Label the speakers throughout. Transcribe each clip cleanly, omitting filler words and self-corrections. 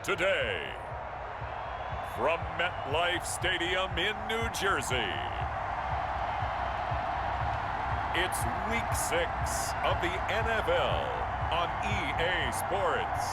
Speaker 1: Today, from MetLife Stadium in New Jersey, it's Week 6 of the NFL on EA Sports.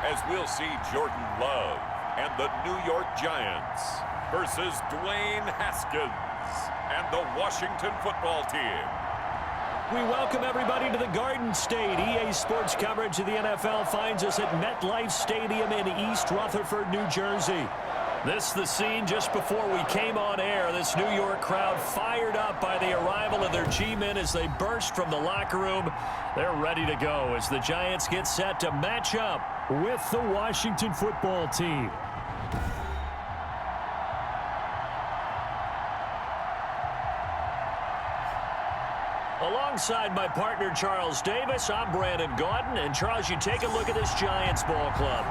Speaker 1: As we'll see Jordan Love and the New York Giants versus Dwayne Haskins and the Washington football team.
Speaker 2: We welcome everybody to the Garden State. EA Sports coverage of the NFL finds us at MetLife Stadium in East Rutherford, New Jersey. This is the scene just before we came on air. This New York crowd fired up by the arrival of their G-men as they burst from the locker room. They're ready to go as the Giants get set to match up with the Washington football team. Alongside my partner, Charles Davis, I'm Brandon Gaudin. And, Charles, you take a look at this Giants ball club.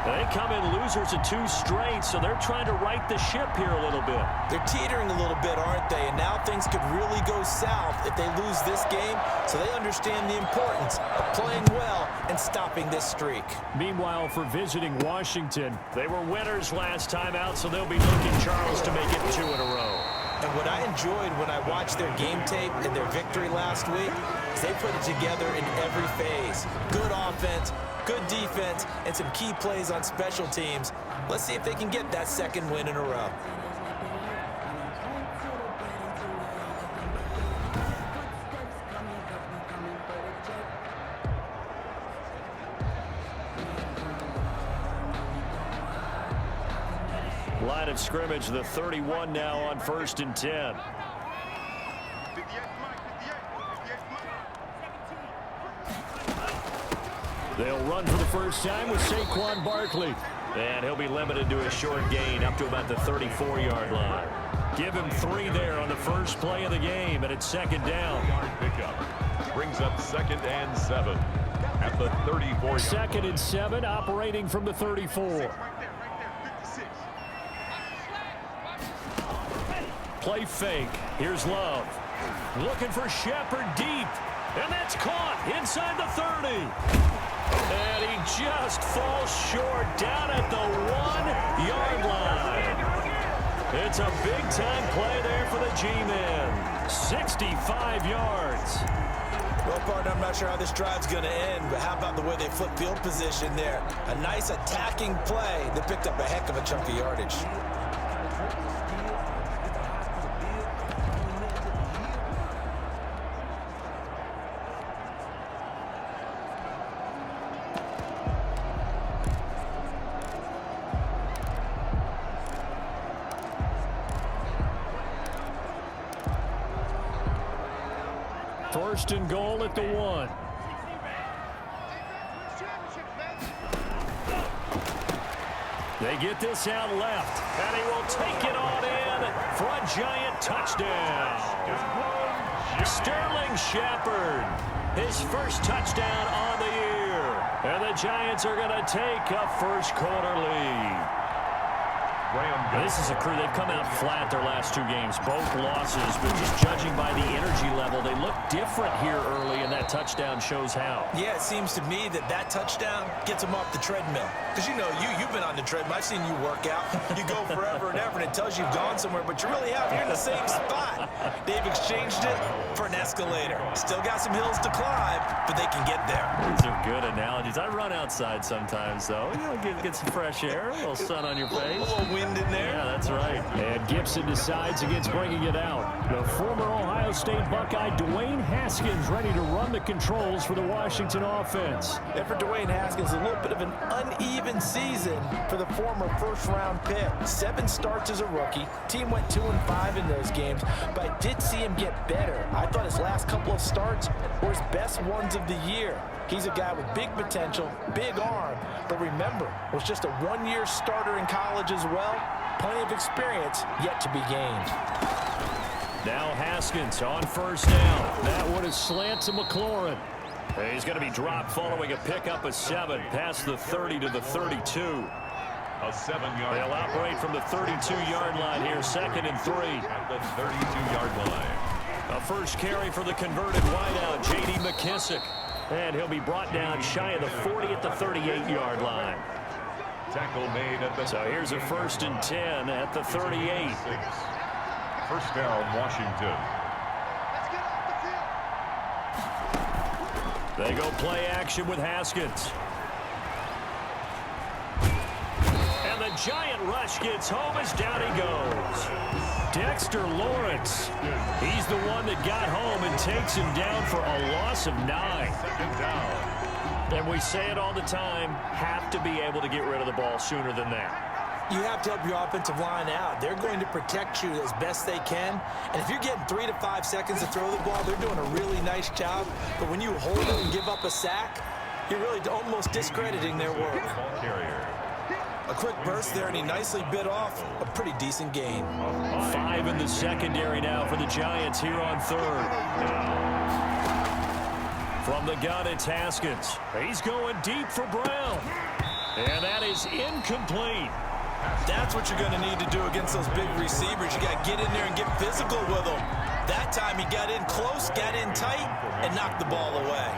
Speaker 2: They come in losers of 2 straight, so they're trying to right the ship here a little bit.
Speaker 3: They're teetering a little bit, aren't they? And now things could really go south if they lose this game, so they understand the importance of playing well and stopping this streak.
Speaker 2: Meanwhile, for visiting Washington, they were winners last time out, so they'll be looking, Charles, to make it 2 in a row.
Speaker 3: And what I enjoyed when I watched their game tape and their victory last week is they put it together in every phase. Good offense, good defense, and some key plays on special teams. Let's see if they can get that 2nd win in a row.
Speaker 2: Line of scrimmage, the 31 now on 1st and 10. They'll run for the first time with Saquon Barkley. And he'll be limited to a short gain up to about the 34-yard line. Give him 3 there on the first play of the game, and it's 2nd down.
Speaker 1: Pickup brings up 2nd and 7 at the 34.
Speaker 2: 2nd and 7, operating from the 34. Play fake. Here's Love. Looking for Shepard deep. And that's caught inside the 30. And he just falls short down at the 1-yard line. It's a big-time play there for the G-men. 65 yards.
Speaker 3: Well, partner, I'm not sure how this drive's going to end, but how about the way they flip field position there? A nice attacking play that picked up a heck of a chunk of yardage.
Speaker 2: First and goal at the 1. They get this out left, and he will take it on in for a Giant touchdown. Sterling Shepard, his first touchdown on the year. And the Giants are going to take a first-quarter lead. This is a crew, they've come out flat their last 2 games, both losses, but just judging by the energy level, they look different here early, and that touchdown shows how.
Speaker 3: Yeah, it seems to me that that touchdown gets them off the treadmill. Because, you know, you've been on the treadmill. I've seen you work out. You go forever and ever, and it tells you you've gone somewhere, but you really haven't. You're in the same spot. They've exchanged it for an escalator. Still got some hills to climb, but they can get there.
Speaker 2: These are good analogies. I run outside sometimes, though. You know, get some fresh air, a little sun on your face.
Speaker 3: A little wind in there.
Speaker 2: Yeah, that's right. And Gibson decides against bringing it out. The former Ohio State Buckeye, Dwayne Haskins, ready to run the controls for the Washington offense.
Speaker 3: And for Dwayne Haskins, a little bit of an uneven season for the former first-round pick. 7 starts as a rookie. Team went 2-5 in those games, but I did see him get better. I thought his last couple of starts were his best ones of the year. He's a guy with big potential, big arm, but remember, was just a 1-year starter in college as well. Plenty of experience yet to be gained.
Speaker 2: Now Haskins on first down. That one is slant to McLaurin. He's going to be dropped following a pickup of 7 past the 30 to the 32.
Speaker 1: A 7-yard.
Speaker 2: They'll operate from the 32-yard line here, 2nd and 3.
Speaker 1: At the 32-yard line.
Speaker 2: A first carry for the converted wideout, J.D. McKissick. And he'll be brought down shy of the 40 at the 38-yard line.
Speaker 1: Tackle made at the.
Speaker 2: So here's a 1st and 10 at the 38.
Speaker 1: First down, Washington.
Speaker 2: They go play action with Haskins. And the giant rush gets home as down he goes. Dexter Lawrence. He's the one that got home and takes him down for a loss of 9.
Speaker 1: Second down.
Speaker 2: And we say it all the time, have to be able to get rid of the ball sooner than that.
Speaker 3: You have to help your offensive line out. They're going to protect you as best they can. And if you're getting 3 to 5 seconds to throw the ball, they're doing a really nice job. But when you hold it and give up a sack, you're really almost discrediting their work.
Speaker 1: Ball carrier.
Speaker 3: A quick burst there, and he nicely bit off a pretty decent gain.
Speaker 2: 5 in the secondary now for the Giants here on 3rd. From the gun, it's Haskins. He's going deep for Brown. And that is incomplete.
Speaker 3: That's what you're going to need to do against those big receivers. You got to get in there and get physical with them. That time he got in close, got in tight, and knocked the ball away.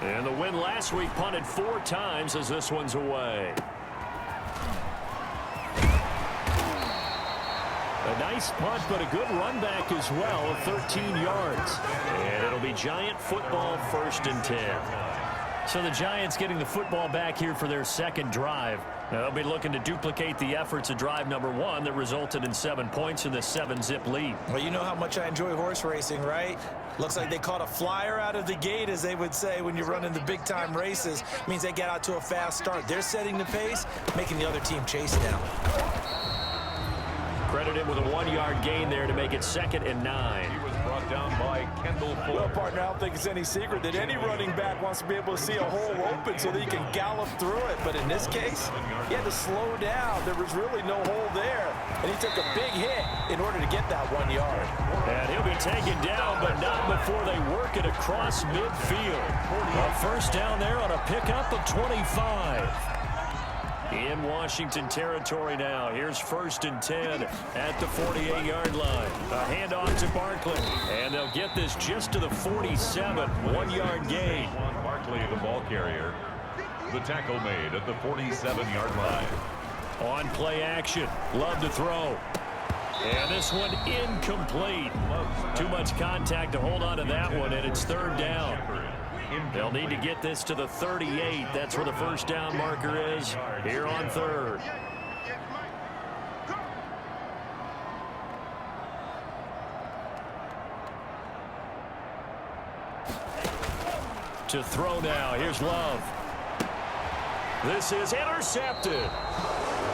Speaker 2: And the win last week punted 4 times as this one's away. A nice punt, but a good run back as well of 13 yards. And it'll be Giant football, 1st and 10. So the Giants getting the football back here for their 2nd drive. Now they'll be looking to duplicate the efforts of drive number 1 that resulted in 7 points in the 7-zip lead.
Speaker 3: Well, you know how much I enjoy horse racing, right? Looks like they caught a flyer out of the gate, as they would say when you're running the big-time races. Means they get out to a fast start. They're setting the pace, making the other team chase down.
Speaker 2: Credited with a 1-yard gain there to make it 2nd and 9.
Speaker 1: He was brought down by Kendall Fuller.
Speaker 3: Well, partner, I don't think it's any secret that any running back wants to be able to see a hole open so that he can gallop through it. But in this case, he had to slow down. There was really no hole there. And he took a big hit in order to get that 1 yard.
Speaker 2: And he'll be taken down, but not before they work it across midfield. A first down there on a pickup of 25. In Washington territory now. Here's 1st and 10 at the 48-yard line. A handoff to Barkley. And they'll get this just to the 47. 1-yard gain.
Speaker 1: Barkley, the ball carrier. The tackle made at the 47-yard line.
Speaker 2: On play action. Love to throw. And this one incomplete. Too much contact to hold on to that one, and it's 3rd down. They'll need to get this to the 38. That's where the first down marker is here on 3rd. To throw now. Here's Love. This is intercepted.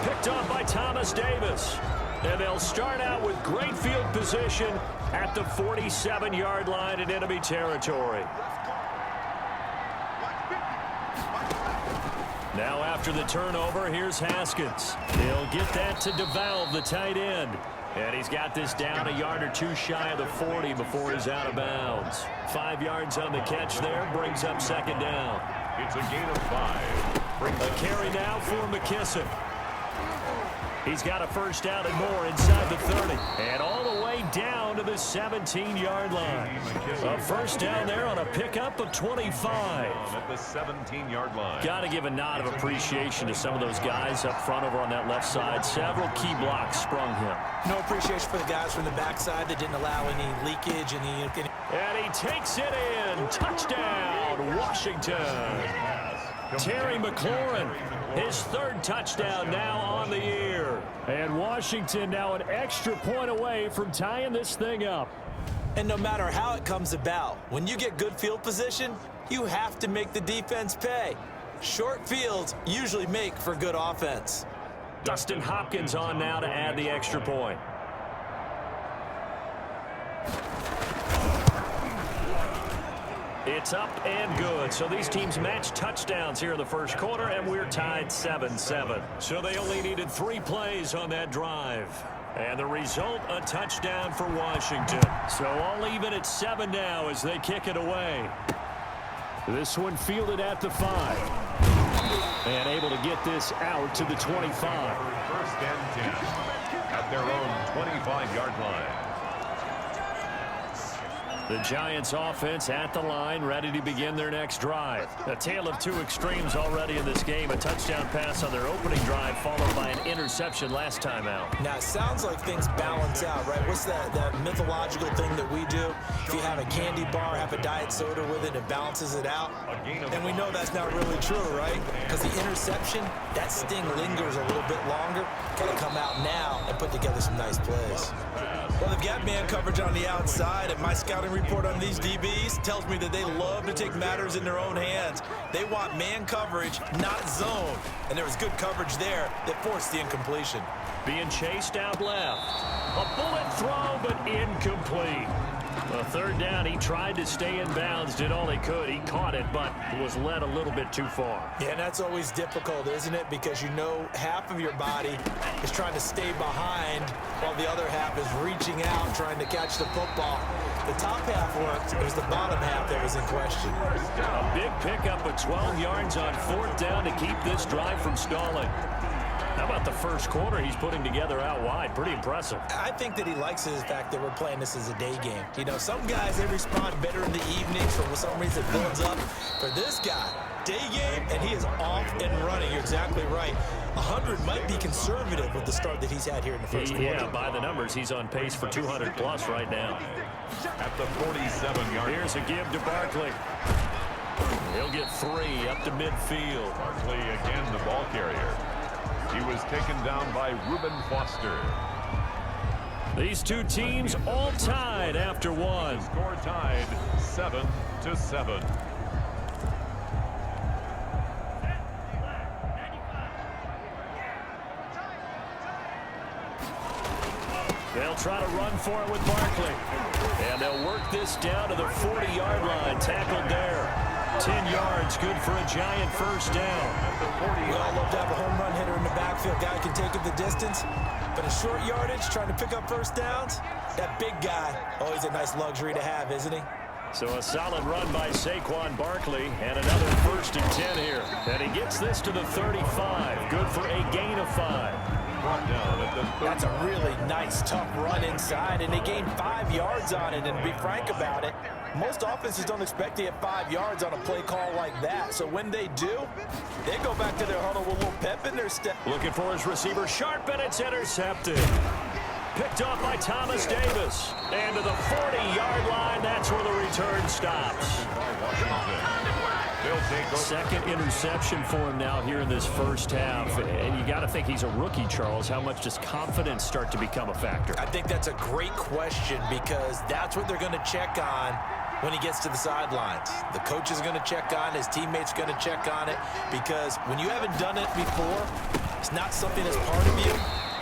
Speaker 2: Picked up by Thomas Davis. And they'll start out with great field position at the 47-yard line in enemy territory. Now after the turnover, here's Haskins. He'll get that to DeValve, the tight end. And he's got this down a yard or 2 shy of the 40 before he's out of bounds. 5 yards on the catch there, brings up 2nd down.
Speaker 1: It's a gain of 5.
Speaker 2: A carry now for McKissick. He's got a first down and more inside the 30. And all the way down to the 17-yard line. A first down there on a pickup of 25.
Speaker 1: At the 17-yard line.
Speaker 2: Got to give a nod of appreciation to some of those guys up front over on that left side. Several key blocks sprung him.
Speaker 3: No appreciation for the guys from the backside that didn't allow any leakage.
Speaker 2: And he takes it in. Touchdown, Washington. Terry McLaurin, his 3rd touchdown now on the year. And Washington now an extra point away from tying this thing up.
Speaker 3: And no matter how it comes about, when you get good field position, you have to make the defense pay. Short fields usually make for good offense.
Speaker 2: Dustin Hopkins on now to add the extra point. It's up and good. So these teams match touchdowns here in the first quarter, and we're tied 7-7. So they only needed 3 plays on that drive. And the result, a touchdown for Washington. So all even at 7 now as they kick it away. This one fielded at the 5. And able to get this out to the 25.
Speaker 1: First and 10 at their own 25-yard line.
Speaker 2: The Giants offense at the line, ready to begin their next drive. A tale of two extremes already in this game. A touchdown pass on their opening drive, followed by an interception last time out.
Speaker 3: Now, it sounds like things balance out, right? What's that mythological thing that we do? If you have a candy bar, have a diet soda with it, it balances it out. And we know that's not really true, right? Because the interception, that sting lingers a little bit longer. Got to come out now and put together some nice plays. Well, they've got man coverage on the outside, and my scouting report on these DBs tells me that they love to take matters in their own hands. They want man coverage, not zone. And there was good coverage there that forced the incompletion.
Speaker 2: Being chased out left. A bullet throw, but incomplete. A third down, he tried to stay in bounds, did all he could. He caught it, but was led a little bit too far.
Speaker 3: Yeah, and that's always difficult, isn't it? Because you know half of your body is trying to stay behind while the other half is reaching out, trying to catch the football. The top half worked. It was the bottom half that was in question.
Speaker 2: A big pickup of 12 yards on 4th down to keep this drive from stalling. How about the first quarter he's putting together out wide? Pretty impressive.
Speaker 3: I think that he likes the fact that we're playing this as a day game. You know, some guys, they respond better in the evenings. For some reason, it builds up. For this guy, day game, and he is off and running. You're exactly right. 100 might be conservative with the start that he's had here in the first quarter.
Speaker 2: Yeah, by the numbers, he's on pace for 200-plus right now.
Speaker 1: At the 47-yard.
Speaker 2: Here's a give to Barkley. He'll get 3 up to midfield.
Speaker 1: Barkley again the ball carrier. He was taken down by Reuben Foster.
Speaker 2: These two teams all tied after one.
Speaker 1: Score tied 7-7.
Speaker 2: They'll try to run for it with Barkley. And they'll work this down to the 40-yard line. Tackled there. 10 yards, good for a Giant first down.
Speaker 3: We all love to have a home run hitter in the backfield. Guy can take it the distance. But a short yardage, trying to pick up first downs, that big guy, always a nice luxury to have, isn't he?
Speaker 2: So a solid run by Saquon Barkley, and another 1st and 10 here. And he gets this to the 35. Good for a gain of 5.
Speaker 3: That's a really nice, tough run inside, and they gained 5 yards on it. And to be frank about it, most offenses don't expect to get 5 yards on a play call like that. So when they do, they go back to their huddle with a little pep in their step.
Speaker 2: Looking for his receiver, sharp, and it's intercepted. Picked off by Thomas Davis. And to the 40-yard line, that's where the return stops. Second interception for him now here in this first half. And you got to think he's a rookie, Charles. How much does confidence start to become a factor?
Speaker 3: I think that's a great question, because that's what they're going to check on when he gets to the sidelines. The coach is going to check on it. His teammates are going to check on it, because when you haven't done it before, it's not something that's part of you.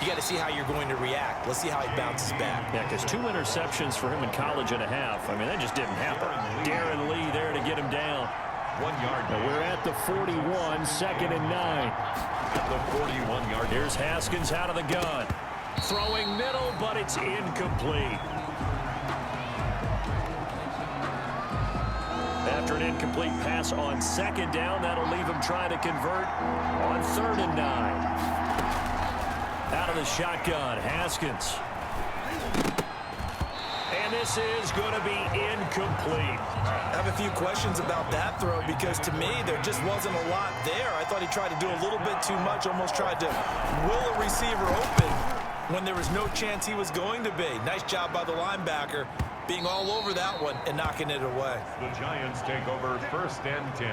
Speaker 3: You got to see how you're going to react. Let's see how he bounces back.
Speaker 2: Yeah, because 2 interceptions for him in college and a half. I mean, that just didn't happen. Darren Lee there to get him down.
Speaker 1: 1 yard.
Speaker 2: We're at the 41, 2nd and 9.
Speaker 1: At the 41-yard.
Speaker 2: Here's Haskins out of the gun. Throwing middle, but it's incomplete. After an incomplete pass on 2nd down, that'll leave him trying to convert on 3rd and 9. Out of the shotgun, Haskins. And this is going to be incomplete.
Speaker 3: I have a few questions about that throw, because to me, there just wasn't a lot there. I thought he tried to do a little bit too much, almost tried to will a receiver open when there was no chance he was going to be. Nice job by the linebacker being all over that one and knocking it away.
Speaker 1: The Giants take over 1st and 10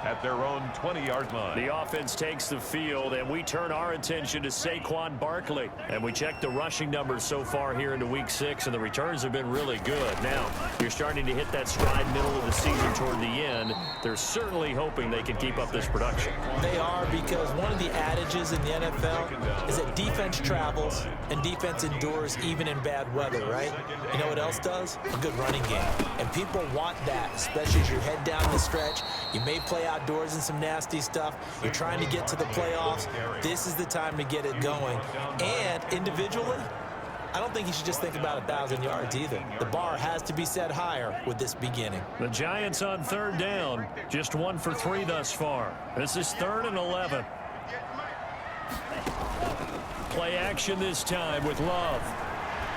Speaker 1: at their own 20-yard line.
Speaker 2: The offense takes the field, and we turn our attention to Saquon Barkley. And we check the rushing numbers so far here into Week 6, and the returns have been really good. Now, you're starting to hit that stride middle of the season toward the end. They're certainly hoping they can keep up this production.
Speaker 3: They are, because one of the adages in the NFL is that defense travels and defense endures even in bad weather, right? You know what else does? A good running game. And people want that, especially as you head down the stretch. You may play out outdoors in some nasty stuff. You're trying to get to the playoffs. This is the time to get it going. And individually, I don't think you should just think about 1,000 yards either. The bar has to be set higher with this beginning.
Speaker 2: The Giants on third down, just 1 for 3 thus far. This is 3rd and 11. Play action this time with Love.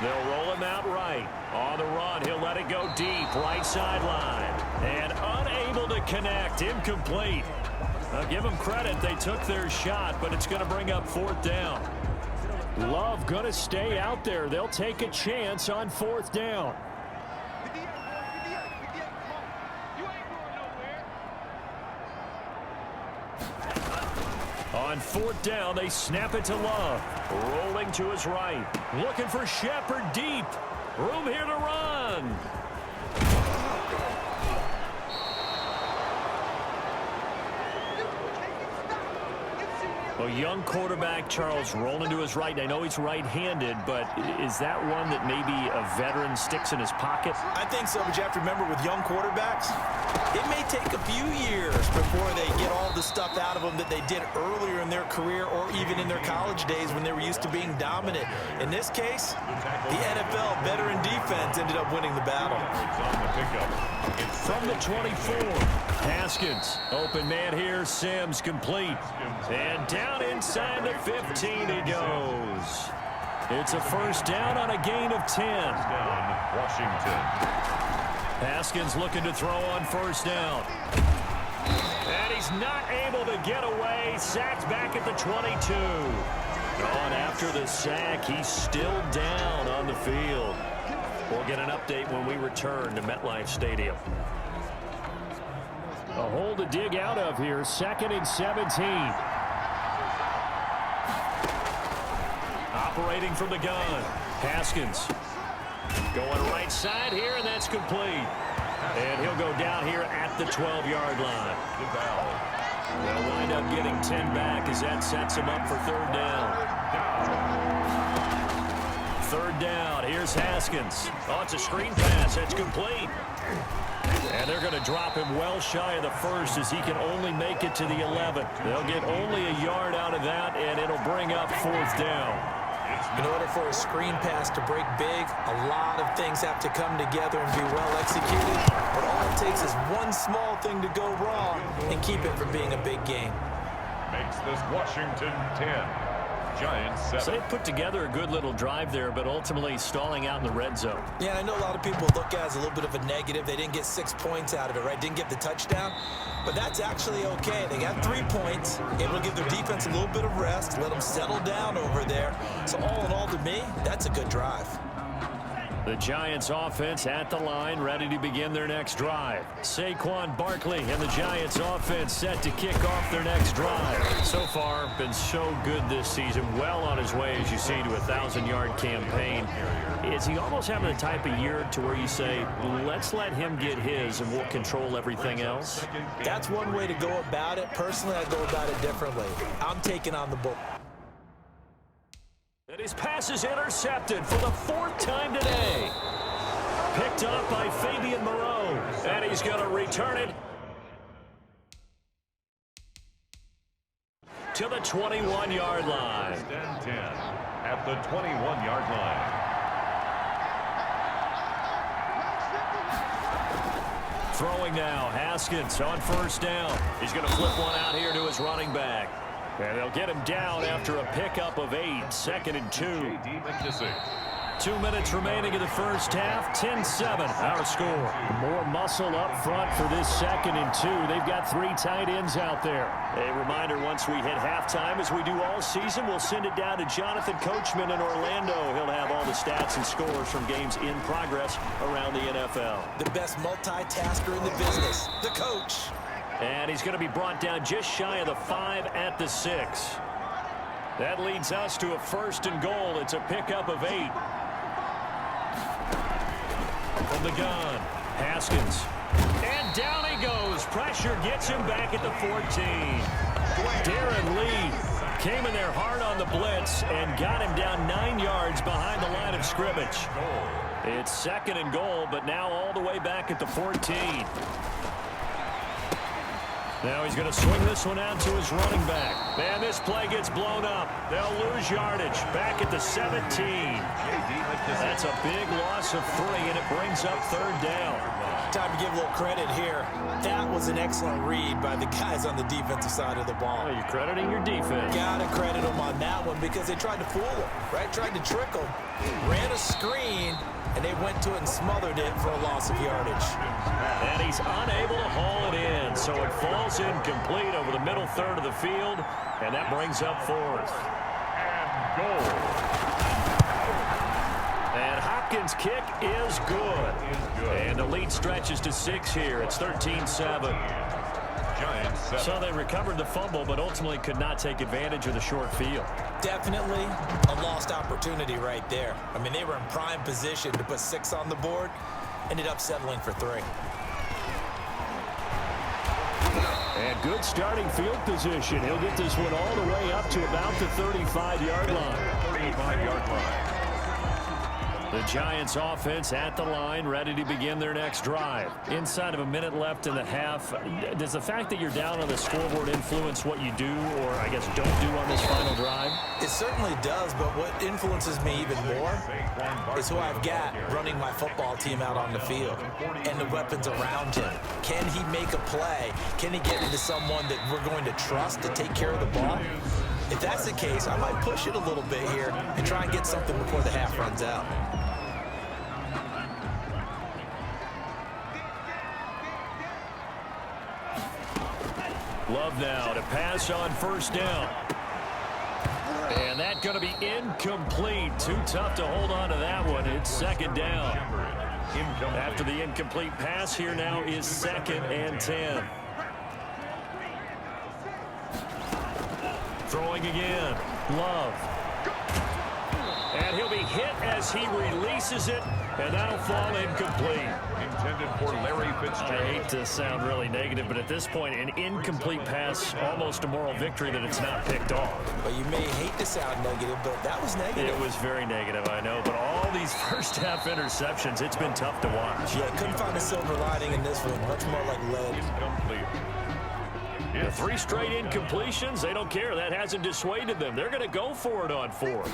Speaker 2: They'll roll him out right. On the run, he'll let it go deep, right sideline. And unable to connect, incomplete. Now give them credit, they took their shot, but it's going to bring up 4th down. Love going to stay out there. They'll take a chance on 4th down. On 4th down, they snap it to Love. Rolling to his right. Looking for Shepard deep. Room here to run. A young quarterback, Charles, rolling to his right. I know he's right-handed, but is that one that maybe a veteran sticks in his pocket?
Speaker 3: I think so, but you have to remember with young quarterbacks, it may take a few years before they get all the stuff out of them that they did earlier in their career or even in their college days when they were used to being dominant. In this case, the NFL veteran defense ended up winning the battle.
Speaker 2: From the 24, Haskins. Open man here, Sims complete. And down inside the 15 he goes. It's a 1st down on a gain of 10.
Speaker 1: Washington.
Speaker 2: Haskins looking to throw on 1st down. And he's not able to get away. Sacked back at the 22. On after the sack, he's still down on the field. We'll get an update when we return to MetLife Stadium. A hole to dig out of here. 2nd and 17. Operating from the gun. Haskins. Going right side here, and that's complete. And he'll go down here at the 12-yard line. They'll wind up getting 10 back as that sets him up for 3rd down. 3rd down. Here's Haskins. Oh, it's a screen pass. That's complete. And they're going to drop him well shy of the 1st as he can only make it to the 11th. They'll get only a yard out of that, and it'll bring up 4th down.
Speaker 3: In order for a screen pass to break big, a lot of things have to come together and be well executed. But all it takes is one small thing to go wrong and keep it from being a big game.
Speaker 1: Makes this Washington 10. Giants 7.
Speaker 2: So they put together a good little drive there, but ultimately stalling out in the red zone.
Speaker 3: Yeah, I know a lot of people look at it as a little bit of a negative. They didn't get 6 points out of it, right? Didn't get the touchdown. But that's actually okay. They got 3 points, able to give their defense a little bit of rest, let them settle down over there. So all in all, to me, that's a good drive.
Speaker 2: The Giants offense at the line, ready to begin their next drive. Saquon Barkley and the Giants offense set to kick off their next drive. So far, been so good this season. Well on his way, as you see, to a 1,000-yard campaign. Is he almost having the type of year to where you say, let's let him get his and we'll control everything else?
Speaker 3: That's one way to go about it. Personally, I go about it differently. I'm taking on the ball.
Speaker 2: And his pass is intercepted for the 4th time today. Picked up by Fabian Moreau. And he's going to return it to the 21-yard line.
Speaker 1: 10 at the 21-yard line.
Speaker 2: Throwing now, Haskins on 1st down. He's going to flip one out here to his running back. And they'll get him down after a pickup of 8, 2nd and 2. 2 minutes remaining in the 1st half, 10-7, our score. More muscle up front for this 2nd and 2. They've got 3 tight ends out there. A reminder, once we hit halftime, as we do all season, we'll send it down to Jonathan Coachman in Orlando. He'll have all the stats and scores from games in progress around the NFL.
Speaker 3: The best multitasker in the business, the coach.
Speaker 2: And he's going to be brought down just shy of the 5 at the 6. That leads us to a 1st and goal. It's a pickup of 8. From the gun, Haskins. And down he goes. Pressure gets him back at the 14. Darren Lee came in there hard on the blitz and got him down 9 yards behind the line of scrimmage. It's 2nd and goal, but now all the way back at the 14. Now he's going to swing this one out to his running back. Man, this play gets blown up. They'll lose yardage. Back at the 17. That's a big loss of 3, and it brings up 3rd down.
Speaker 3: Time to give a little credit here. That was an excellent read by the guys on the defensive side of the ball.
Speaker 2: Well, you're crediting your defense.
Speaker 3: Got to credit them on that one because they tried to fool him, right? Tried to trick him. Ran a screen, and they went to it and smothered it for a loss of yardage.
Speaker 2: And he's unable to haul it in, so it falls incomplete over the middle third of the field, and that brings up 4th.
Speaker 1: And goal.
Speaker 2: And Hopkins' kick is good. And the lead stretches to 6 here. It's 13-7.
Speaker 1: Giants 7.
Speaker 2: So they recovered the fumble, but ultimately could not take advantage of the short field.
Speaker 3: Definitely a lost opportunity right there. I mean, they were in prime position to put 6 on the board. Ended up settling for 3.
Speaker 2: And good starting field position. He'll get this one all the way up to about the 35-yard line.
Speaker 1: 35-yard line.
Speaker 2: The Giants offense at the line, ready to begin their next drive. Inside of a minute left in the half, does the fact that you're down on the scoreboard influence what you do, or I guess don't do on this final drive?
Speaker 3: It certainly does, but what influences me even more is who I've got running my football team out on the field and the weapons around him. Can he make a play? Can he get into someone that we're going to trust to take care of the ball? If that's the case, I might push it a little bit here and try and get something before the half runs out.
Speaker 2: Love now to pass on 1st down. And that's going to be incomplete. Too tough to hold on to that one. It's 2nd down. After the incomplete pass, here now is 2nd and 10. Throwing again. Love. And he'll be hit as he releases it, and that'll fall incomplete.
Speaker 1: Intended for Larry
Speaker 2: I
Speaker 1: Fitzgerald.
Speaker 2: hate to sound really negative, but at this point, an incomplete pass, almost a moral victory that it's not picked off.
Speaker 3: But you may hate to sound negative, but that was negative.
Speaker 2: It was very negative, I know, but all these first-half interceptions, it's been tough to watch.
Speaker 3: Yeah, couldn't find a silver lining in this one. Much more like lead.
Speaker 1: Incomplete.
Speaker 2: The 3 straight incompletions, they don't care. That hasn't dissuaded them. They're going to go for it on 4th.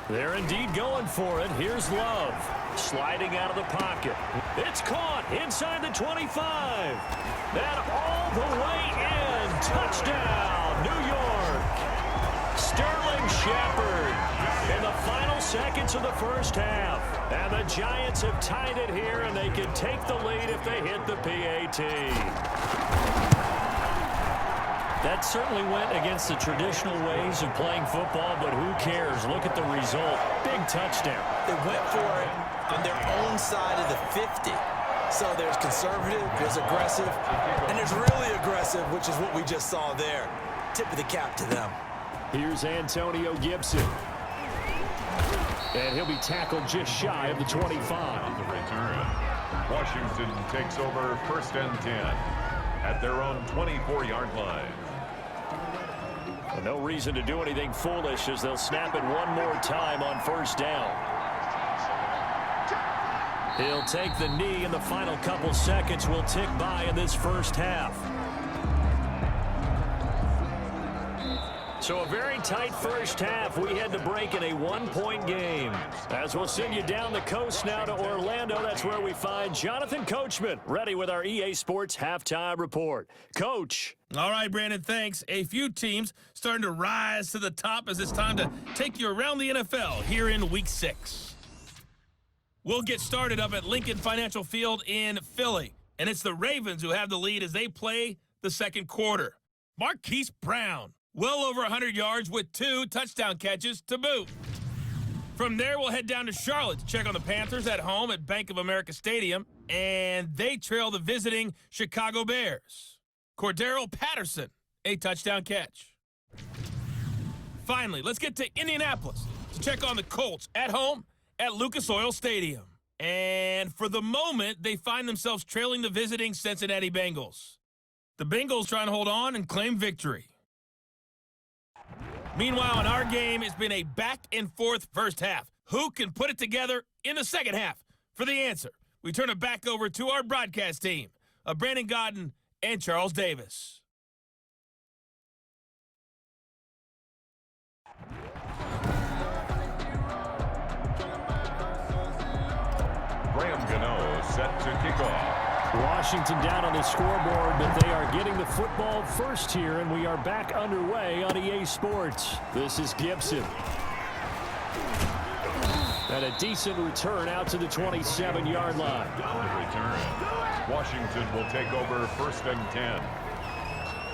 Speaker 2: They're indeed going for it. Here's Love, sliding out of the pocket. It's caught inside the 25. And all the way in. Touchdown, New York. Sterling Shepard in the final seconds of the first half. And the Giants have tied it here, and they can take the lead if they hit the PAT. That certainly went against the traditional ways of playing football, but who cares? Look at the result. Big touchdown.
Speaker 3: They went for it on their own side of the 50. So there's conservative, there's aggressive, and there's really aggressive, which is what we just saw there. Tip of the cap to them.
Speaker 2: Here's Antonio Gibson. And he'll be tackled just shy of the 25.
Speaker 1: The return. Washington takes over 1st and 10 at their own 24-yard line.
Speaker 2: No reason to do anything foolish as they'll snap it one more time on 1st down. He'll take the knee, and the final couple seconds will tick by in this first half. So a very tight first half. We had to break in a 1-point game. As we'll send you down the coast now to Orlando, that's where we find Jonathan Coachman, ready with our EA Sports Halftime Report. Coach.
Speaker 4: All right, Brandon, thanks. A few teams starting to rise to the top as it's time to take you around the NFL here in Week 6. We'll get started up at Lincoln Financial Field in Philly, and it's the Ravens who have the lead as they play the 2nd quarter. Marquise Brown, well over 100 yards with 2 touchdown catches to boot. From there, we'll head down to Charlotte to check on the Panthers at home at Bank of America Stadium, and they trail the visiting Chicago Bears. Cordero Patterson, a touchdown catch. Finally, let's get to Indianapolis to check on the Colts at home at Lucas Oil Stadium. And for the moment, they find themselves trailing the visiting Cincinnati Bengals. The Bengals trying to hold on and claim victory. Meanwhile, in our game, it's been a back-and-forth first half. Who can put it together in the second half? For the answer, we turn it back over to our broadcast team of Brandon Godden and Charles Davis.
Speaker 1: Graham Gano set to kick off.
Speaker 2: Washington down on the scoreboard, but they are getting the football first here, and we are back underway on EA Sports. This is Gibson. And a decent return out to the 27-yard line.
Speaker 1: On the return, Washington will take over 1st and 10.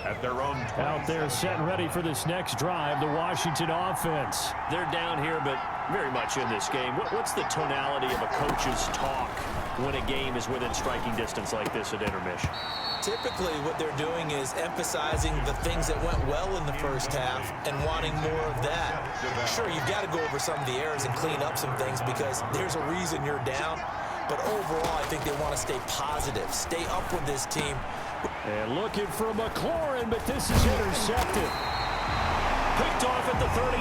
Speaker 1: At their own 20.
Speaker 2: Out there set and ready for this next drive, the Washington offense. They're down here, but very much in this game. What's the tonality of a coach's talk when a game is within striking distance like this at intermission?
Speaker 3: Typically, what they're doing is emphasizing the things that went well in the first half and wanting more of that. Sure, you've got to go over some of the errors and clean up some things because there's a reason you're down. But overall, I think they want to stay positive, stay up with this team.
Speaker 2: And looking for McLaurin, but this is intercepted. Picked off at the 38,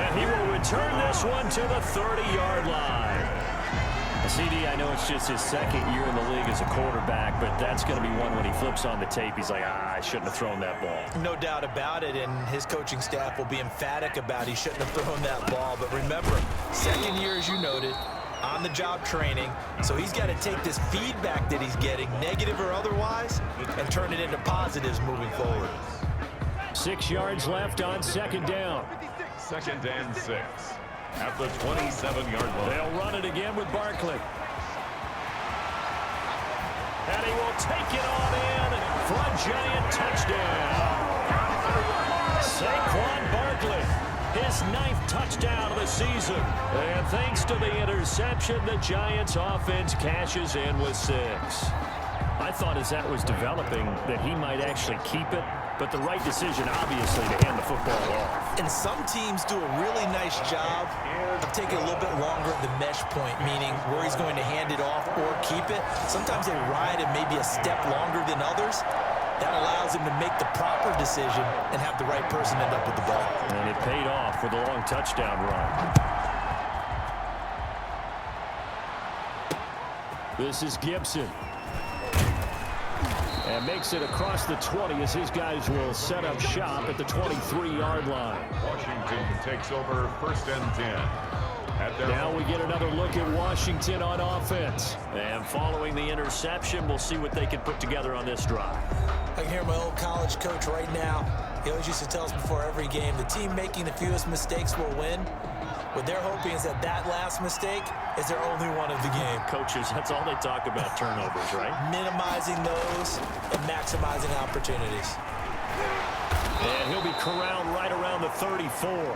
Speaker 2: and he will return this one to the 30-yard line. CD, I know it's just his second year in the league as a quarterback, but that's going to be one when he flips on the tape. He's like, I shouldn't have thrown that ball.
Speaker 3: No doubt about it, and his coaching staff will be emphatic about he shouldn't have thrown that ball. But remember, second year, as you noted, on-the-job training, so he's got to take this feedback that he's getting, negative or otherwise, and turn it into positives moving forward.
Speaker 2: 6 yards left on 2nd down.
Speaker 1: 2nd and 6. At the 27-yard line.
Speaker 2: They'll run it again with Barkley. And he will take it on in for a giant touchdown. Saquon Barkley, his 9th touchdown of the season. And thanks to the interception, the Giants offense cashes in with 6. I thought as that was developing that he might actually keep it, but the right decision, obviously, to hand the football off.
Speaker 3: And some teams do a really nice job of taking a little bit longer at the mesh point, meaning where he's going to hand it off or keep it. Sometimes they ride it maybe a step longer than others. That allows him to make the proper decision and have the right person end up with the ball.
Speaker 2: And it paid off with a long touchdown run. This is Gibson. And makes it across the 20 as his guys will set up shop at the 23-yard line.
Speaker 1: Washington takes over 1st and 10.
Speaker 2: Now we get another look at Washington on offense. And following the interception, we'll see what they can put together on this drive.
Speaker 3: I can hear my old college coach right now. He always used to tell us before every game, the team making the fewest mistakes will win. What they're hoping is that that last mistake is their only one of the game.
Speaker 2: Coaches, that's all they talk about, turnovers, right?
Speaker 3: Minimizing those and maximizing opportunities.
Speaker 2: And he'll be corralled right around the 34.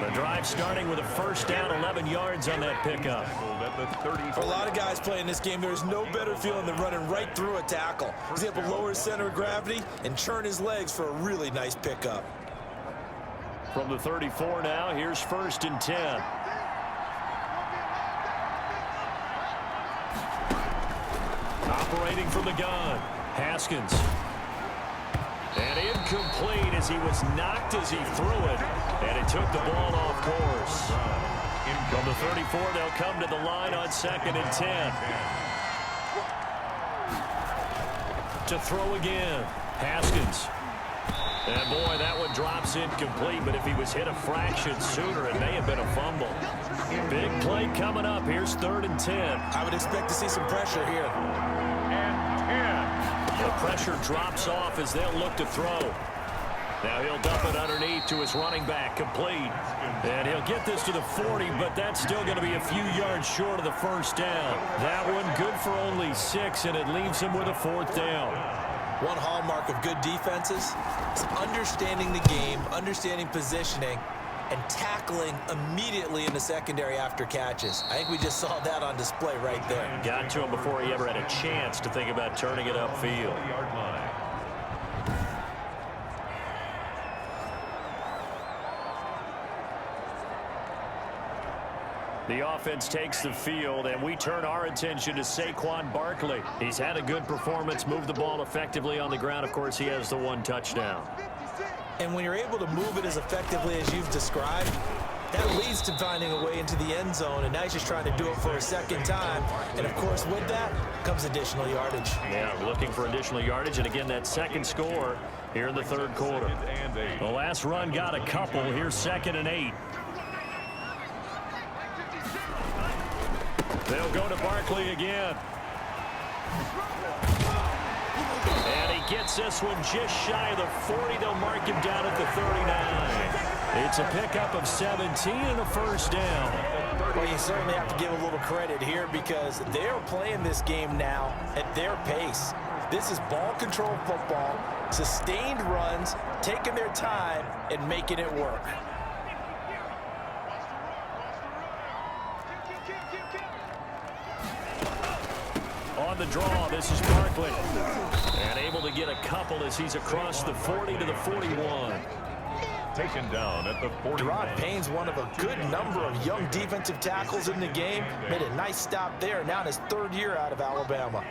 Speaker 2: The drive starting with a 1st down, 11 yards on that pickup.
Speaker 3: For a lot of guys playing this game, there is no better feeling than running right through a tackle. He's able to lower his center of gravity and churn his legs for a really nice pickup.
Speaker 2: From the 34 now, here's 1st and 10. Operating from the gun, Haskins. And incomplete as he was knocked as he threw it. And it took the ball off course. From the 34, they'll come to the line on 2nd and 10. To throw again, Haskins. And boy, that one drops incomplete, but if he was hit a fraction sooner, it may have been a fumble. Big play coming up. Here's 3rd and 10.
Speaker 3: I would expect to see some pressure here.
Speaker 1: And 10.
Speaker 2: The pressure drops off as they'll look to throw. Now he'll dump it underneath to his running back, complete. And he'll get this to the 40, but that's still going to be a few yards short of the 1st down. That one good for only 6, and it leaves him with a 4th down.
Speaker 3: One hallmark of good defenses is understanding the game, understanding positioning, and tackling immediately in the secondary after catches. I think we just saw that on display right there.
Speaker 2: Got to him before he ever had a chance to think about turning it upfield. The offense takes the field, and we turn our attention to Saquon Barkley. He's had a good performance, moved the ball effectively on the ground. Of course, he has the 1 touchdown.
Speaker 3: And when you're able to move it as effectively as you've described, That leads to finding a way into the end zone, and now he's just trying to do it for a second time. And, of course, with that comes additional yardage.
Speaker 2: Yeah, looking for additional yardage, and again, that second score here in the third quarter. The last run got a couple. Here's 2nd and 8. They'll go to Barkley again. And he gets this one just shy of the 40. They'll mark him down at the 39. It's a pickup of 17 and a first down.
Speaker 3: Well, you certainly have to give a little credit here because they're playing this game now at their pace. This is ball control football, sustained runs, taking their time and making it work.
Speaker 2: On the draw, this is Barkley. And able to get a couple as he's across the 40 to the 41.
Speaker 1: Taken down at the 40.
Speaker 3: Gerard Payne's one of a good number of young defensive tackles in the game. Made a nice stop there, now in his 3rd year out of Alabama.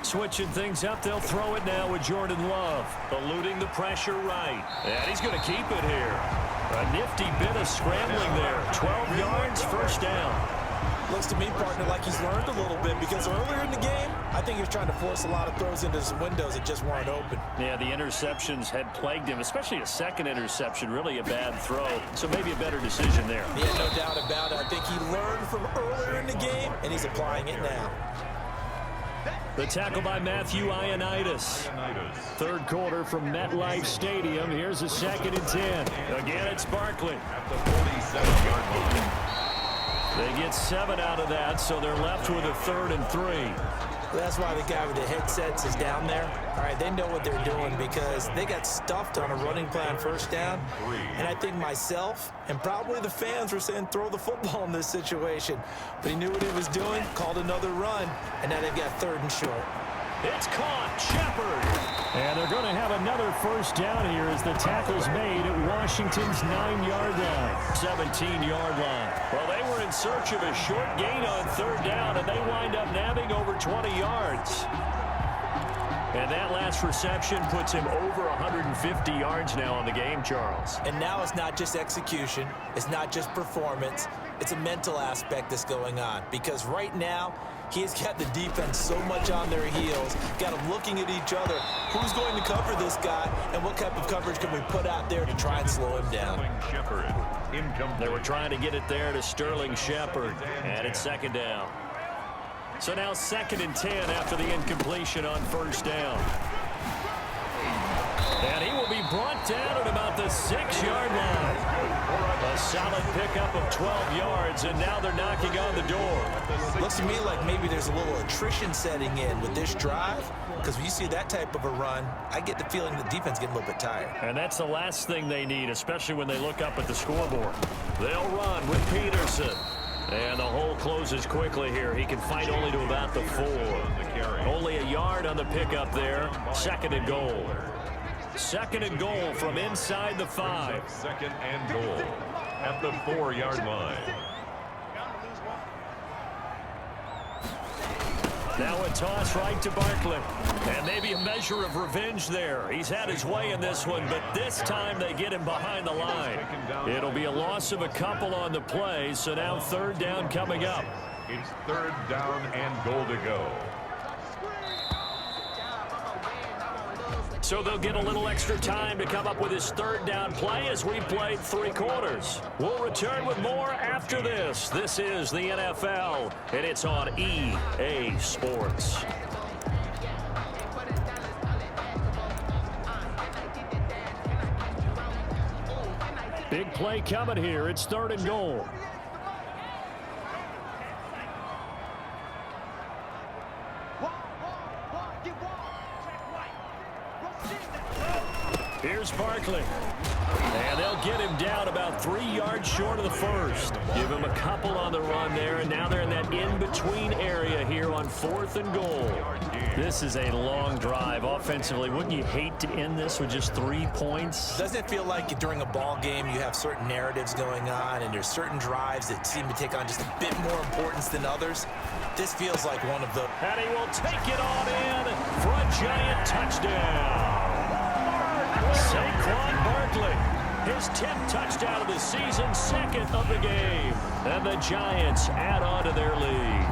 Speaker 2: Switching things up, they'll throw it now with Jordan Love. Eluding the pressure right. And he's going to keep it here. A nifty bit of scrambling there. 12 yards, first down.
Speaker 3: Looks to me, partner, like he's learned a little bit because earlier in the game, I think he was trying to force a lot of throws into some windows that just weren't open.
Speaker 2: Yeah, the interceptions had plagued him, especially a second interception, really a bad throw. So maybe a better decision there.
Speaker 3: Yeah, no doubt about it. I think he learned from earlier in the game, and he's applying it now.
Speaker 2: The tackle by Matthew Ioannidis. Third quarter from MetLife Stadium. Here's a 2nd and 10. Again, it's Barkley.
Speaker 1: At the 47-yard line.
Speaker 2: They get 7 out of that, so they're left with a 3rd and 3.
Speaker 3: That's why the guy with the headsets is down there. All right, they know what they're doing because they got stuffed on a running play on first down. And I think myself and probably the fans were saying throw the football in this situation. But he knew what he was doing, called another run, and now they've got 3rd and short.
Speaker 2: It's caught. Shepard. And they're going to have another first down here as the tackle's made at Washington's 9-yard line. 17-yard line. Well, they were in search of a short gain on 3rd down, and they wind up nabbing over 20 yards. And that last reception puts him over 150 yards now on the game, Charles.
Speaker 3: And now it's not just execution. It's not just performance. It's a mental aspect that's going on because right now, he's got the defense so much on their heels, got them looking at each other. Who's going to cover this guy, and what type of coverage can we put out there to try and slow him down?
Speaker 2: They were trying to get it there to Sterling Shepard, and it's 2nd down. So now 2nd and 10 after the incompletion on first down. And he will be brought down at about the 6-yard line. A solid pickup of 12 yards, and now they're knocking on the door.
Speaker 3: Looks to me like maybe there's a little attrition setting in with this drive, because when you see that type of a run, I get the feeling the defense getting a little bit tired.
Speaker 2: And that's the last thing they need, especially when they look up at the scoreboard. They'll run with Peterson. And the hole closes quickly here. He can fight only to about the 4. Only a yard on the pickup there. 2nd and goal. 2nd and goal from inside the 5.
Speaker 1: 2nd and goal at the 4-yard line.
Speaker 2: Now a toss right to Barkley. And maybe a measure of revenge there. He's had his way in this one, but this time they get him behind the line. It'll be a loss of a couple on the play, so now 3rd down coming up.
Speaker 1: It's 3rd down and goal to go.
Speaker 2: So they'll get a little extra time to come up with his 3rd down play as we played 3 quarters. We'll return with more after this. This is the NFL, and it's on EA Sports. Big play coming here. It's 3rd and goal. Here's Barkley. And they'll get him down about about 3 yards short of the first. Give them a couple on the run there, and now they're in that in-between area here on 4th and goal. This is a long drive offensively. Wouldn't you hate to end this with just 3 points?
Speaker 3: Doesn't it feel like during a ball game you have certain narratives going on and there's certain drives that seem to take on just a bit more importance than others? This feels like one of the...
Speaker 2: And he will take it on in for a giant touchdown. Saquon Barkley, his 10th touchdown of the season, 2nd of the game. And the Giants add on to their lead.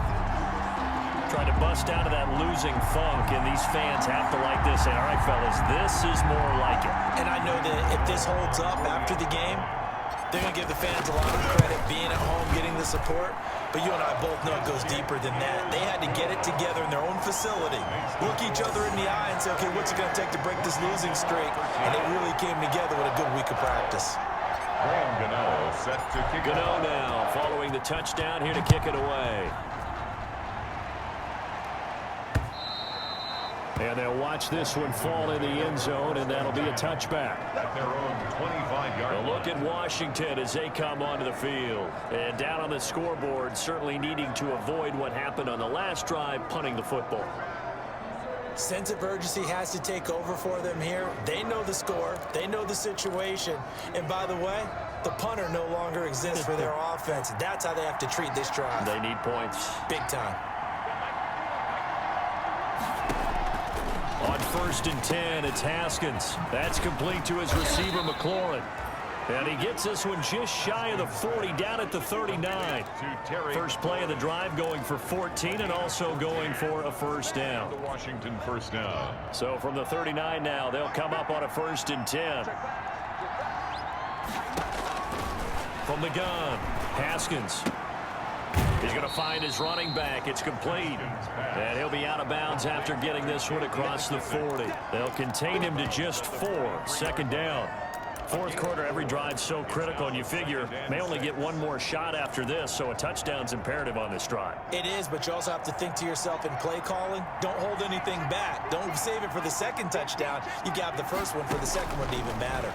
Speaker 2: Trying to bust out of that losing funk, and these fans have to like this. Say, all right, fellas, this is more like it.
Speaker 3: And I know that if this holds up after the game, they're going to give the fans a lot of credit being at home, getting the support. But you and I both know it goes deeper than that. They had to get it together in their own facility, look each other in the eye and say, okay, what's it going to take to break this losing streak? And they really came together with a good week of practice.
Speaker 1: Gano set to kick it
Speaker 2: Gano now following the touchdown here to kick it away. And they'll watch this one fall in the end zone, and that'll be a touchback.
Speaker 1: at their own 25-yard line.
Speaker 2: A look at Washington as they come onto the field. And down on the scoreboard, certainly needing to avoid what happened on the last drive, punting the football.
Speaker 3: Sense of urgency has to take over for them here. They know the score. They know the situation. And by the way, the punter no longer exists for their offense. That's how they have to treat this drive.
Speaker 2: They need points.
Speaker 3: Big time.
Speaker 2: On 1st and 10, it's Haskins. That's complete to his receiver, McLaurin. And he gets this one just shy of the 40, down at the 39. First play of the drive going for 14 and also going for a first down.
Speaker 1: The Washington first down.
Speaker 2: So from the 39 now, they'll come up on a 1st and 10. From the gun, Haskins. He's going to find his running back. It's complete. And he'll be out of bounds after getting this one across the 40. They'll contain him to just 4. 2nd down. 4th quarter, every drive's so critical, and you figure may only get one more shot after this, so a touchdown's imperative on this drive.
Speaker 3: It is, but you also have to think to yourself in play calling, don't hold anything back. Don't save it for the 2nd touchdown. You got the first one for the 2nd one to even matter.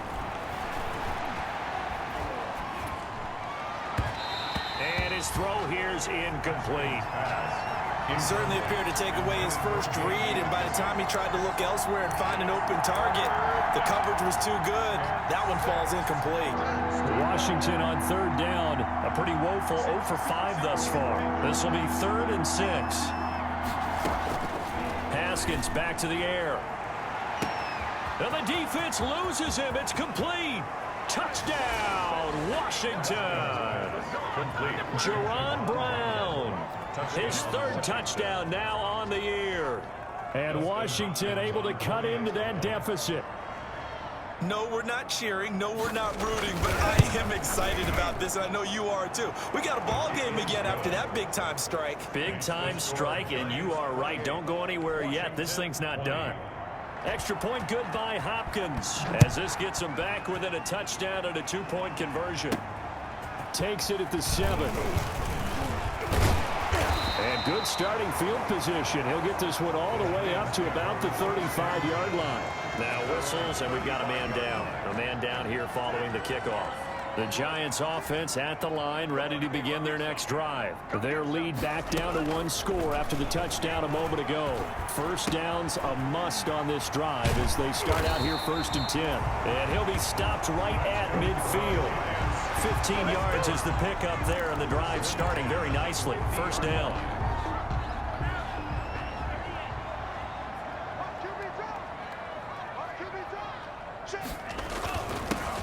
Speaker 2: And his throw here's incomplete.
Speaker 3: He certainly appeared to take away his first read, and by the time he tried to look elsewhere and find an open target, the coverage was too good. That one falls incomplete.
Speaker 2: Washington on 3rd down, a pretty woeful 0 for 5 thus far. This will be 3rd and 6. Haskins back to the air. And the defense loses him. It's complete. Touchdown, Washington.
Speaker 1: Complete.
Speaker 2: Jerron Brown. His 3rd touchdown now on the year. And Washington able to cut into that deficit.
Speaker 3: No, we're not cheering. No, we're not rooting, but I am excited about this, and I know you are too. We got a ball game again after that big-time strike.
Speaker 2: Big-time strike, and you are right. Don't go anywhere yet. This thing's not done. Extra point good by Hopkins as this gets him back within a touchdown and a 2-point conversion. Takes it at the 7. And good starting field position. He'll get this one all the way up to about the 35-yard line. Now whistles, and we've got a man down. A man down here following the kickoff. The Giants offense at the line, ready to begin their next drive. Their lead back down to 1 score after the touchdown a moment ago. First down's a must on this drive as they start out here 1st and 10. And he'll be stopped right at midfield. 15 yards is the pickup there, and the drive starting very nicely. First down.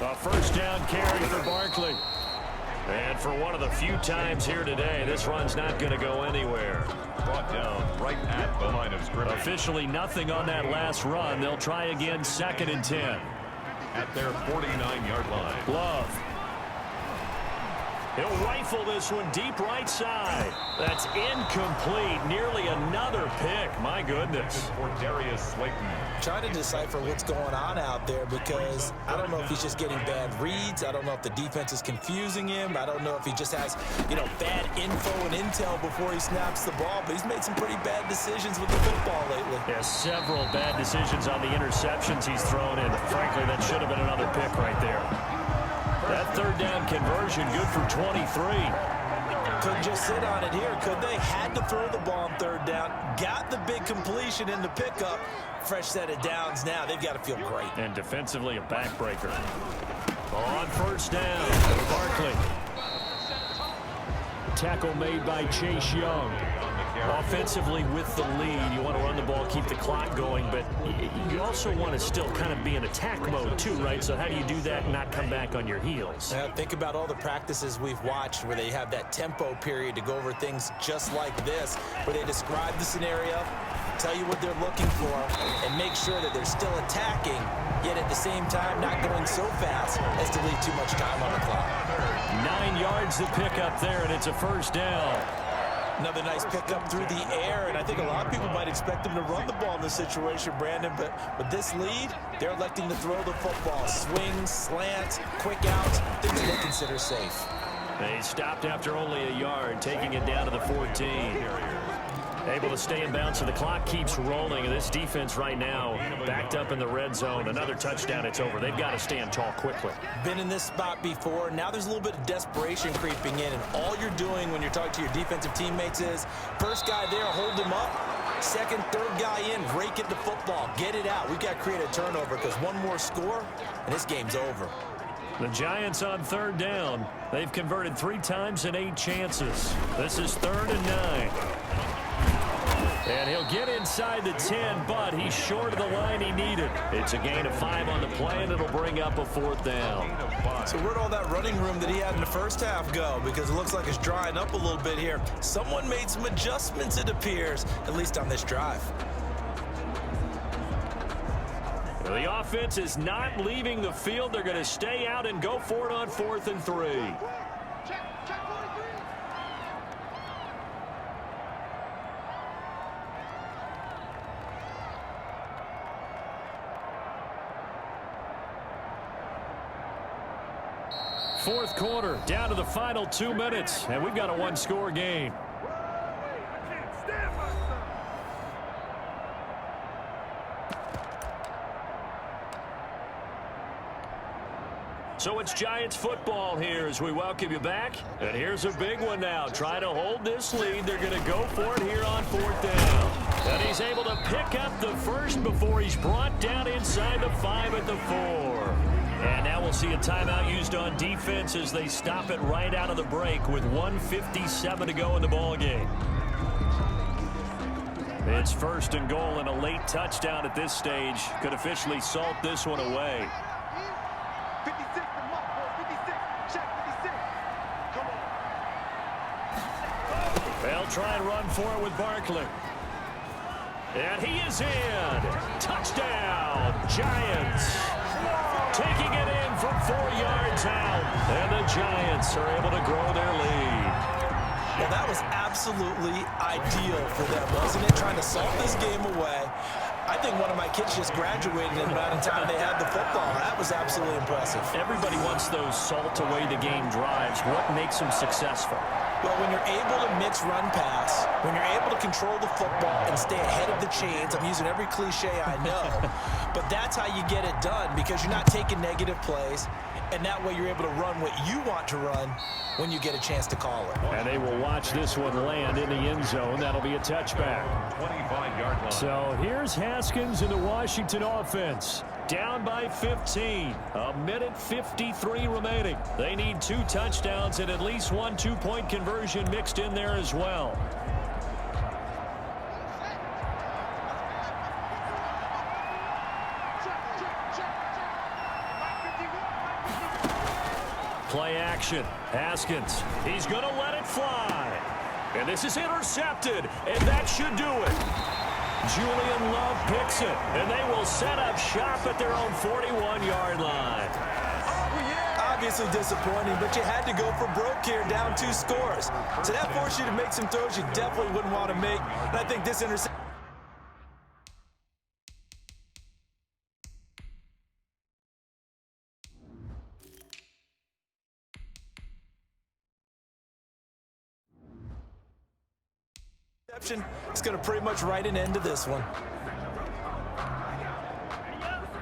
Speaker 2: A first down carry for Barkley. And for one of the few times here today, this run's not going to go anywhere.
Speaker 1: Brought down right at the line of scrimmage.
Speaker 2: Officially nothing on that last run. They'll try again 2nd and 10.
Speaker 1: At their 49-yard line.
Speaker 2: Love. He'll rifle this one deep right side. That's incomplete. Nearly another pick. My goodness.
Speaker 1: For Darius Slayton.
Speaker 3: Trying to decipher what's going on out there because I don't know if he's just getting bad reads. I don't know if the defense is confusing him. I don't know if he just has, bad info and intel before he snaps the ball. But he's made some pretty bad decisions with the football lately.
Speaker 2: Yeah, several bad decisions on the interceptions he's thrown in. Frankly, that should have been another pick right there. That third down conversion, good for 23.
Speaker 3: Couldn't just sit on it here, could they? Had to throw the ball on third down. Got the big completion in the pickup. Fresh set of downs now. They've got to feel great.
Speaker 2: And defensively, a backbreaker. On first down, Barkley. Tackle made by Chase Young. Offensively with the lead, you want to run the ball, keep the clock going, but you also want to still kind of be in attack mode too, right? So how do you do that and not come back on your heels?
Speaker 3: Think about all the practices we've watched where they have that tempo period to go over things just like this, where they describe the scenario, tell you what they're looking for, and make sure that they're still attacking, yet at the same time not going so fast as to leave too much time on the clock.
Speaker 2: 9 yards to pick up there, and it's a first down.
Speaker 3: Another nice pickup through the air, and I think a lot of people might expect them to run the ball in this situation, Brandon, but with this lead, they're electing to throw the football. Swings, slants, quick outs, things they consider safe.
Speaker 2: They stopped after only a yard, taking it down to the 14. Able to stay in bounds, so the clock keeps rolling. And this defense right now backed up in the red zone. Another touchdown, it's over. They've got to stand tall quickly.
Speaker 3: Been in this spot before. Now there's a little bit of desperation creeping in, and all you're doing when you're talking to your defensive teammates is first guy there, hold him up. Second, third guy in, rake at the football. Get it out. We've got to create a turnover because one more score, and this game's over.
Speaker 2: The Giants on third down. They've converted 3 times in 8 chances. This is 3rd and 9. And he'll get inside the 10, but he's short of the line he needed. It's a gain of 5 on the play, and it'll bring up a 4th down.
Speaker 3: So where'd all that running room that he had in the first half go? Because it looks like it's drying up a little bit here. Someone made some adjustments, it appears, at least on this drive.
Speaker 2: The offense is not leaving the field. They're going to stay out and go for it on 4th and 3. Fourth quarter, down to the final 2 minutes, and we've got a 1-score game. So it's Giants football here as we welcome you back. And here's a big one now. Try to hold this lead. They're going to go for it here on 4th down. And he's able to pick up the first before he's brought down inside the 5 at the 4. And now we'll see a timeout used on defense as they stop it right out of the break with 1:57 to go in the ballgame. It's 1st and goal, and a late touchdown at this stage could officially salt this one away. They'll try and run for it with Barkley. And he is in. Touchdown, Giants. Taking it in from 4 yards out. And the Giants are able to grow their lead.
Speaker 3: Well, that was absolutely ideal for them, wasn't it? Trying to salt this game away. I think one of my kids just graduated in the amount of time they had the football. That was absolutely impressive.
Speaker 2: Everybody wants those salt-away-the-game drives. What makes them successful?
Speaker 3: Well, when you're able to mix run-pass, when you're able to control the football and stay ahead of the chains, I'm using every cliche I know, but that's how you get it done because you're not taking negative plays, and that way you're able to run what you want to run when you get a chance to call it.
Speaker 2: And they will watch this one land in the end zone. That'll be a touchback.
Speaker 1: 25-yard line.
Speaker 2: So here's Haskins in the Washington offense. Down by 15. 1:53 remaining. They need 2 touchdowns and at least 1 2-point conversion mixed in there as well. Play action. Haskins. He's going to let it fly. And this is intercepted. And that should do it. Julian Love picks it. And they will set up shop at their own 41-yard line.
Speaker 3: Obviously disappointing, but you had to go for broke here, down 2 scores. So that forced you to make some throws you definitely wouldn't want to make. And I think this interception. It's going to pretty much write an end to this one.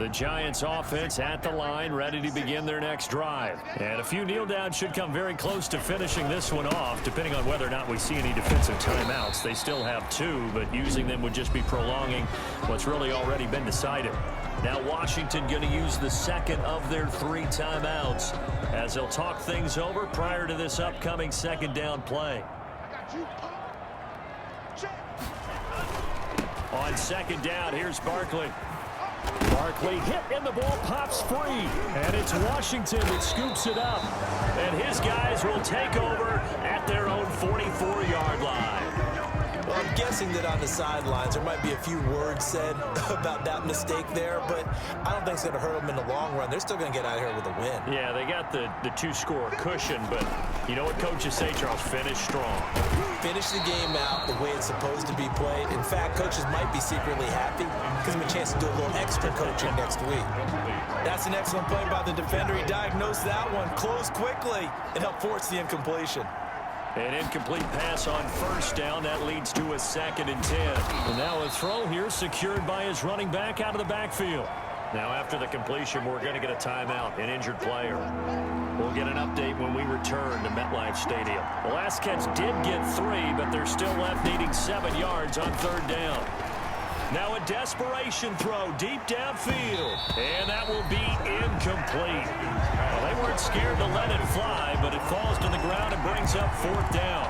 Speaker 2: The Giants offense at the line, ready to begin their next drive. And a few kneel downs should come very close to finishing this one off, depending on whether or not we see any defensive timeouts. They still have 2, but using them would just be prolonging what's really already been decided. Now Washington going to use the second of their 3 timeouts as they'll talk things over prior to this upcoming second down play. On second down, here's Barkley. Barkley hit and the ball pops free. And it's Washington that scoops it up. And his guys will take over at their own 44-yard line.
Speaker 3: Well, I'm guessing that on the sidelines there might be a few words said about that mistake there, but I don't think it's going to hurt them in the long run. They're still going to get out of here with a win.
Speaker 2: Yeah, they got the 2-score cushion, but you know what coaches say, Charles? Finish strong.
Speaker 3: Finish the game out the way it's supposed to be played. In fact, coaches might be secretly happy because of a chance to do a little extra coaching next week. That's an excellent play by the defender. He diagnosed that one, closed quickly, and helped force the incompletion.
Speaker 2: An incomplete pass on first down. That leads to a 2nd and 10. And now a throw here secured by his running back out of the backfield. Now after the completion, we're going to get a timeout, an injured player. We'll get an update when we return to MetLife Stadium. The last catch did get 3, but they're still left needing 7 yards on 3rd down. Now a desperation throw deep downfield, and that will be incomplete. Well, they weren't scared to let it fly, but it falls to the ground and brings up 4th down.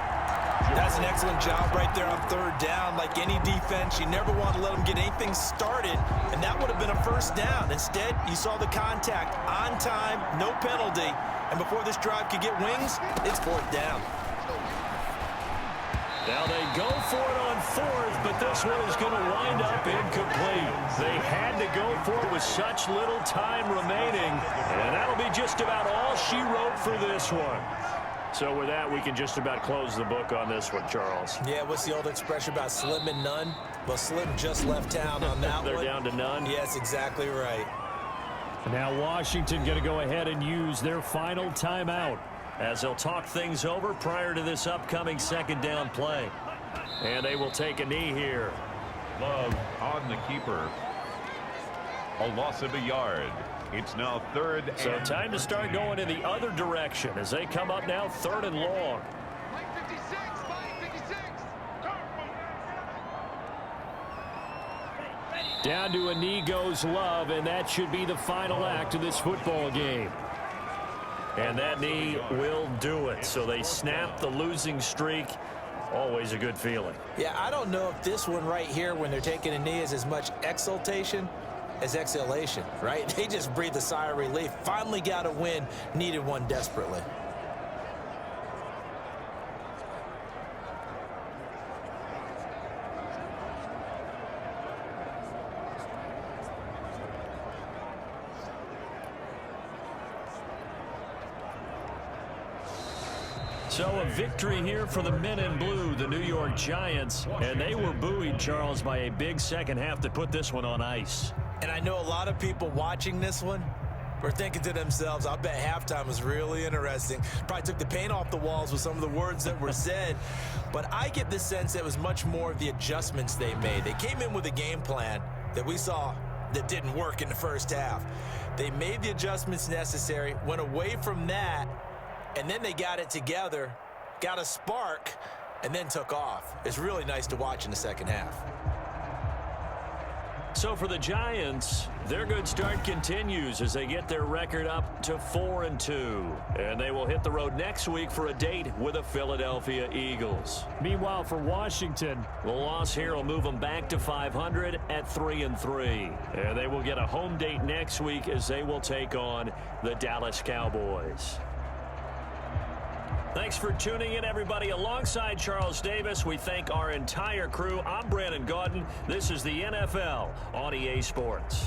Speaker 3: That's an excellent job right there on 3rd down. Like any defense, you never want to let them get anything started, and that would have been a 1st down. Instead, you saw the contact on time, no penalty, and before this drive could get wings, it's 4th down.
Speaker 2: Now they go for it on 4th, but this one is going to wind up incomplete. They had to go for it with such little time remaining, and that'll be just about all she wrote for this one. So with that, we can just about close the book on this one, Charles.
Speaker 3: Yeah, what's the old expression about slim and none? Well, Slim just left town on that
Speaker 2: They're
Speaker 3: one.
Speaker 2: down to none?
Speaker 3: Yes, exactly right.
Speaker 2: Now Washington going to go ahead and use their final timeout as they'll talk things over prior to this upcoming 2nd down play. And they will take a knee here.
Speaker 1: Love on the keeper. A loss of a yard. It's now 3rd.
Speaker 2: So time to start going in the other direction as they come up now 3rd and long. Down to a knee goes Love, and that should be the final act of this football game. And that knee will do it. So they snap the losing streak. Always a good feeling.
Speaker 3: Yeah, I don't know if this one right here, when they're taking a knee, is as much exultation as exhalation, right? They just breathed a sigh of relief. Finally got a win, needed one desperately.
Speaker 2: So a victory here for the men in blue, the New York Giants, and they were buoyed, Charles, by a big second half that put this one on ice.
Speaker 3: And I know a lot of people watching this one were thinking to themselves, I bet halftime was really interesting. Probably took the paint off the walls with some of the words that were said. But I get the sense it was much more of the adjustments they made. They came in with a game plan that we saw that didn't work in the first half. They made the adjustments necessary, went away from that, and then they got it together, got a spark, and then took off. It's really nice to watch in the second half.
Speaker 2: So for the Giants, their good start continues as they get their record up to 4-2. And they will hit the road next week for a date with the Philadelphia Eagles. Meanwhile, for Washington, the loss here will move them back to 500 at 3-3. And they will get a home date next week as they will take on the Dallas Cowboys. Thanks for tuning in, everybody. Alongside Charles Davis, we thank our entire crew. I'm Brandon Gaudin. This is the NFL on EA Sports.